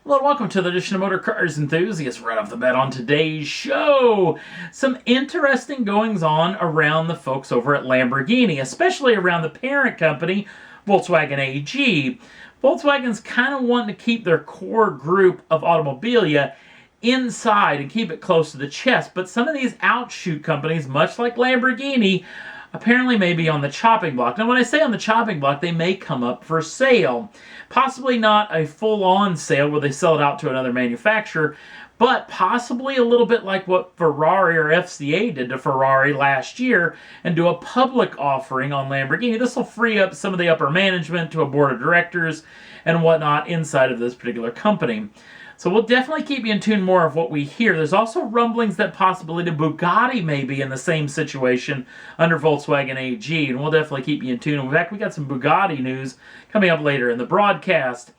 Hello and welcome to the edition of Motor Cars Enthusiasts. Right off the bat on today's show, some interesting goings on around the folks over at Lamborghini, especially around the parent company, Volkswagen AG. Volkswagen's kind of wanting to keep their core group of automobilia inside and keep it close to the chest, but some of these outshoot companies, much like Lamborghini, apparently may be on the chopping block. Now, when I say on the chopping block, they may come up for sale. Possibly not a full-on sale where they sell it out to another manufacturer, but possibly a little bit like what Ferrari or FCA did to Ferrari last year and do a public offering on Lamborghini. This will free up some of the upper management to a board of directors and whatnot inside of this particular company. So we'll definitely keep you in tune more of what we hear. There's also rumblings that possibly the Bugatti may be in the same situation under Volkswagen AG, and we'll definitely keep you in tune. In fact, we got some Bugatti news coming up later in the broadcast.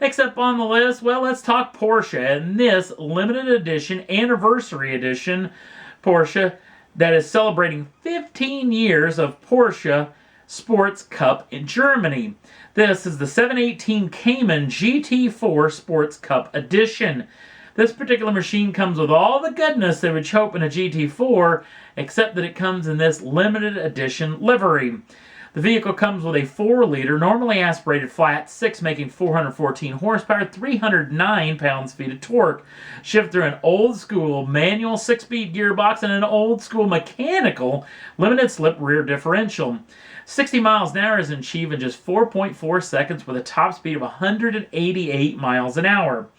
Next up on the list, well, let's talk Porsche, and this limited edition, anniversary edition Porsche that is celebrating 15 years of Porsche Sports Cup in Germany. This is the 718 Cayman GT4 Sports Cup Edition. This particular machine comes with all the goodness that would hope in a GT4, except that it comes in this limited edition livery. The vehicle comes with a 4-liter, normally aspirated flat 6, making 414 horsepower, 309 pounds-feet of torque. Shift through an old-school manual 6-speed gearbox and an old-school mechanical limited-slip rear differential. 60 miles an hour is achieved in just 4.4 seconds with a top speed of 188 miles an hour.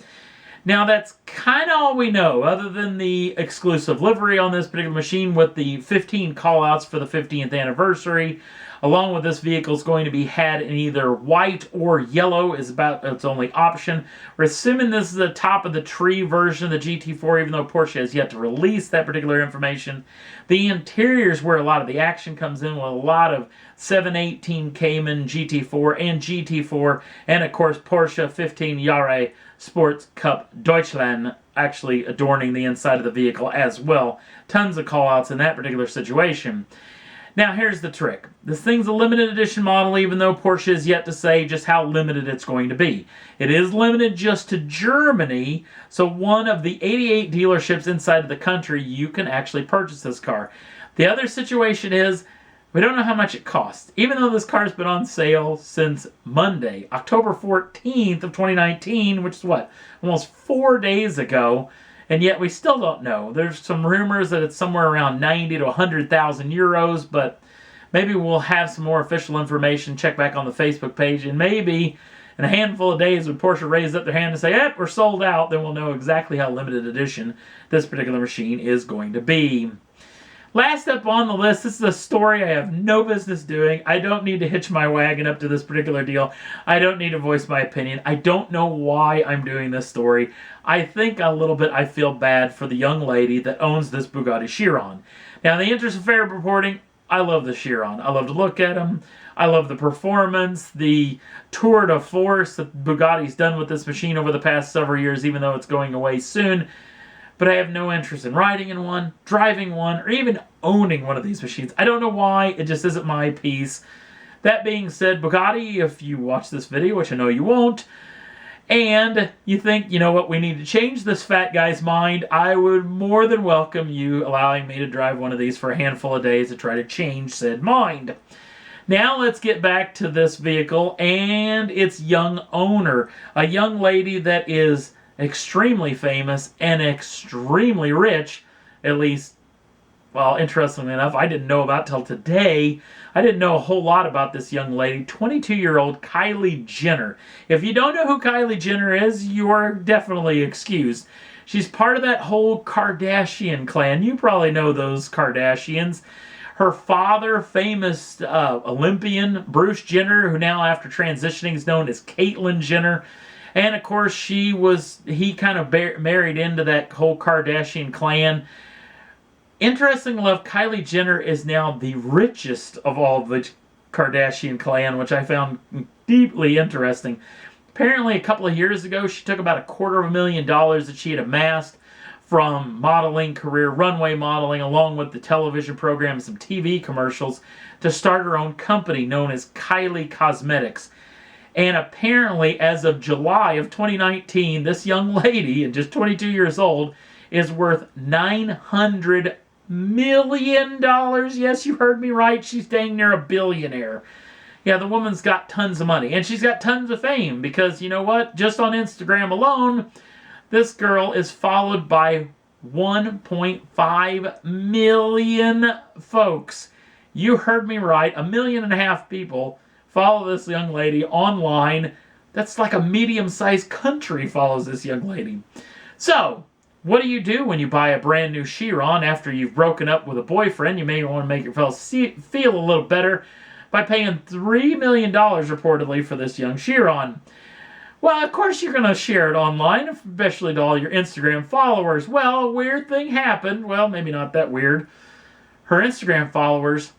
Now that's kind of all we know, other than the exclusive livery on this particular machine with the 15 call-outs for the 15th anniversary. Along with this vehicle is going to be had in either white or yellow is about its only option. We're assuming this is the top of the tree version of the GT4, even though Porsche has yet to release that particular information. The interior is where a lot of the action comes in, with a lot of 718 Cayman GT4 and GT4, and of course Porsche 15 Jahre Sports Cup Deutschland actually adorning the inside of the vehicle as well. Tons of callouts in that particular situation. Now, here's the trick. This thing's a limited edition model, even though Porsche is yet to say just how limited it's going to be. It is limited just to Germany, so one of the 88 dealerships inside of the country, you can actually purchase this car. The other situation is, we don't know how much it costs. Even though this car's been on sale since Monday, October 14th of 2019, which is what, almost 4 days ago, and yet we still don't know. There's some rumors that it's somewhere around 90 to 100,000 euros, but maybe we'll have some more official information. Check back on the Facebook page, and maybe in a handful of days when Porsche raises up their hand and say, we're sold out, then we'll know exactly how limited edition this particular machine is going to be. Last up on the list, this is a story I have no business doing. I don't need to hitch my wagon up to this particular deal. I don't need to voice my opinion. I don't know why I'm doing this story. I think a little bit I feel bad for the young lady that owns this Bugatti Chiron. Now, in the interest of fair reporting, I love the Chiron. I love to look at them. I love the performance, the tour de force that Bugatti's done with this machine over the past several years, even though it's going away soon. But I have no interest in riding in one, driving one, or even owning one of these machines. I don't know why. It just isn't my piece. That being said, Bugatti, if you watch this video, which I know you won't, and you think, you know what, we need to change this fat guy's mind, I would more than welcome you allowing me to drive one of these for a handful of days to try to change said mind. Now let's get back to this vehicle and its young owner, a young lady that is extremely famous and extremely rich, at least, well, interestingly enough, I didn't know about till today. I didn't know a whole lot about this young lady, 22-year-old Kylie Jenner. If you don't know who Kylie Jenner is, you are definitely excused. She's part of that whole Kardashian clan. You probably know those Kardashians. Her father, famous Olympian Bruce Jenner, who now after transitioning is known as Caitlyn Jenner. And of course, he kind of married into that whole Kardashian clan. Interestingly enough, Kylie Jenner is now the richest of all the Kardashian clan, which I found deeply interesting. Apparently, a couple of years ago, she took about $250,000 that she had amassed from modeling career, runway modeling, along with the television program and some TV commercials, to start her own company known as Kylie Cosmetics. And apparently, as of July of 2019, this young lady, and just 22 years old, is worth $900 million. Yes, you heard me right. She's dang near a billionaire. Yeah, the woman's got tons of money. And she's got tons of fame because, you know what? Just on Instagram alone, this girl is followed by 1.5 million folks. You heard me right. 1.5 million people follow this young lady online. That's like a medium-sized country follows this young lady. So, what do you do when you buy a brand new Chiron after you've broken up with a boyfriend? You may want to make yourself feel a little better by paying $3 million reportedly for this young Chiron. Well, of course you're going to share it online, especially to all your Instagram followers. Well, a weird thing happened. Well, maybe not that weird. Her Instagram followers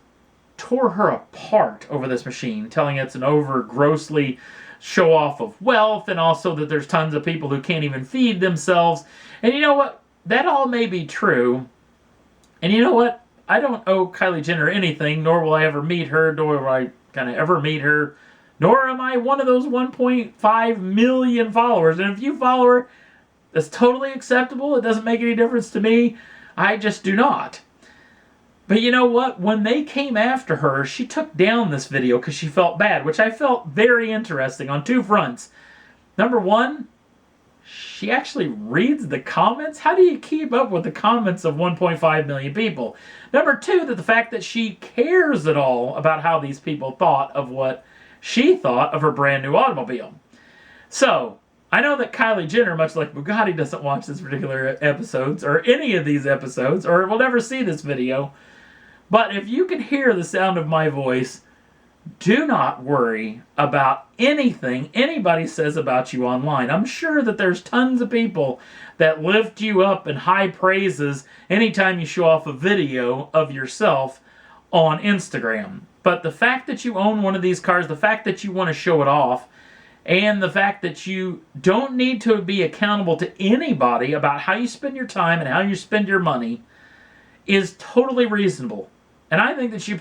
tore her apart over this machine, telling it's an grossly show off of wealth, and also that there's tons of people who can't even feed themselves. And you know what? That all may be true. And you know what? I don't owe Kylie Jenner anything, nor will I ever meet her, nor will I kind of ever meet her, nor am I one of those 1.5 million followers. And if you follow her, that's totally acceptable. It doesn't make any difference to me. I just do not. But you know what? When they came after her, she took down this video because she felt bad, which I felt very interesting on two fronts. Number one, she actually reads the comments. How do you keep up with the comments of 1.5 million people? Number two, that the fact that she cares at all about how these people thought of what she thought of her brand new automobile. So, I know that Kylie Jenner, much like Bugatti, doesn't watch this particular episodes or any of these episodes or will never see this video. But if you can hear the sound of my voice, do not worry about anything anybody says about you online. I'm sure that there's tons of people that lift you up in high praises anytime you show off a video of yourself on Instagram. But the fact that you own one of these cars, the fact that you want to show it off, and the fact that you don't need to be accountable to anybody about how you spend your time and how you spend your money is totally reasonable. And I think that you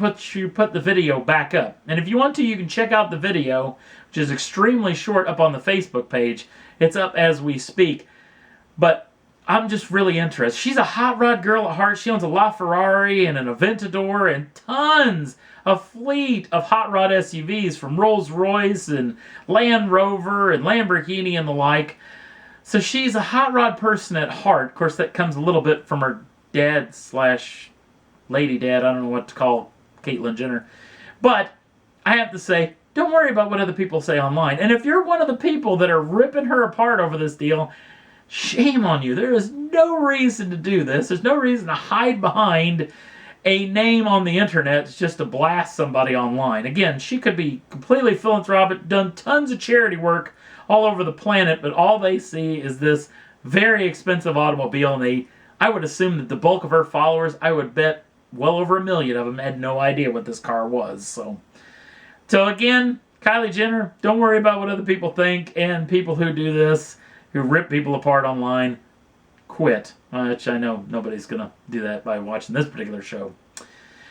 put the video back up. And if you want to, you can check out the video, which is extremely short, up on the Facebook page. It's up as we speak. But I'm just really interested. She's a hot rod girl at heart. She owns a LaFerrari and an Aventador and a fleet of hot rod SUVs from Rolls-Royce and Land Rover and Lamborghini and the like. So she's a hot rod person at heart. Of course, that comes a little bit from her dad / lady dad. I don't know what to call Caitlyn Jenner. But I have to say, don't worry about what other people say online. And if you're one of the people that are ripping her apart over this deal, shame on you. There is no reason to do this. There's no reason to hide behind a name on the internet just to blast somebody online. Again, she could be completely philanthropic, done tons of charity work all over the planet, but all they see is this very expensive automobile, and I would assume that the bulk of her followers, I would bet well over 1 million of them, had no idea what this car was. So again, Kylie Jenner, don't worry about what other people think, and people who do this, who rip people apart online, quit. Which I know nobody's going to do that by watching this particular show.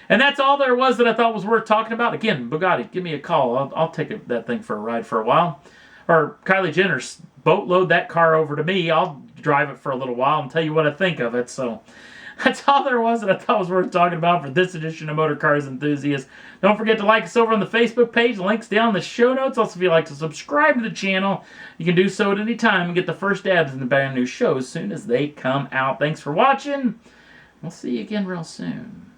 And that's all there was that I thought was worth talking about. Again, Bugatti, give me a call. I'll take that thing for a ride for a while. Or Kylie Jenner, boatload that car over to me. I'll drive it for a little while and tell you what I think of it. So that's all there was that I thought was worth talking about for this edition of Motor Cars Enthusiasts. Don't forget to like us over on the Facebook page. Links down in the show notes. Also, if you'd like to subscribe to the channel, you can do so at any time and get the first dabs in the brand new shows as soon as they come out. Thanks for watching. We'll see you again real soon.